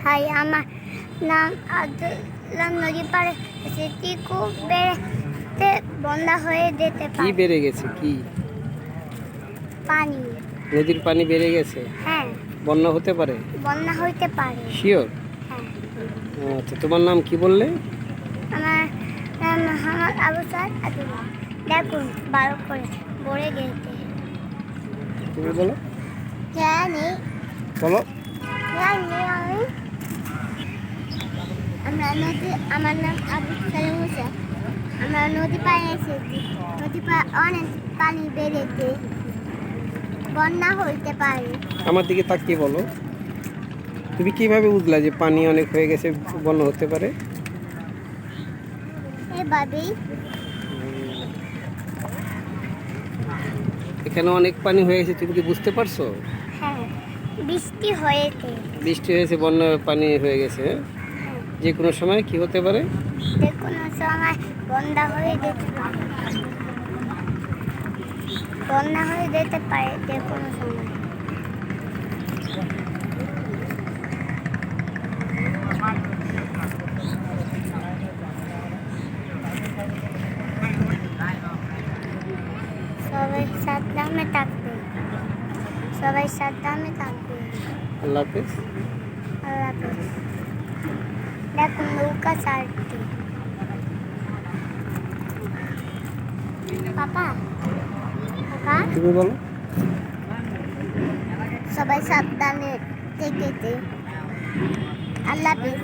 High, আমার নাম আব্দুল্লাহ। নদী পাড়ে সেটি খুব বেড়েতে বন্ধ হয়ে যেতে কি পারে। বেড়ে গেছে? কি পানি। নদীর পানি বেড়ে গেছে? হ্যাঁ, বন্যা হতে পারে? বন্যা হইতে পারে। শিওর? হ্যাঁ, আচ্ছা, তোমার নাম কি বললে? আমার নাম মোহাম্মদ আবু সাদ আব্দুল্লাহ। দেখুন, ভালো করে পড়ে গেছে। তুমি বলো, জানি বলো। জানি আমি আমার নাম আবু সালেম হোসেন। আমরা নদী পাড়ে এসেছি। নদী পাড়ে অনেক পানি বেড়েছে, বন্যা হইতে পারে। আমার দিকে তাকিয়ে বলো, তুমি কিভাবে বুঝলা যে পানি অনেক হয়ে গেছে, বন্যা হতে পারে? এভাবেই। এখানে অনেক পানি হয়ে গেছে, তুমি কি বুঝতে পারছো? হ্যাঁ, বৃষ্টি হয়েছে। বৃষ্টি হয়েছে, বন্যা পানি হয়ে গেছে। হ্যাঁ, যে কোনো সময় কি হতে পারে? যে কোনো সময় বন্যা হয়ে যেতে পারে। বন্যা হয়ে যেতে পারে যে কোনো সময়। সবাই সাবধানে থাকবে। সবাই সাবধানে থাকবে। আল্লাহ হাফেজ। আল্লাহ হাফেজ। দেখুন, নৌকা ছাড়ছে। পাপা, পাপা, তুমি বলো। সবাই সাবধানে থেকেছে। আল্লাহ হাফেজ।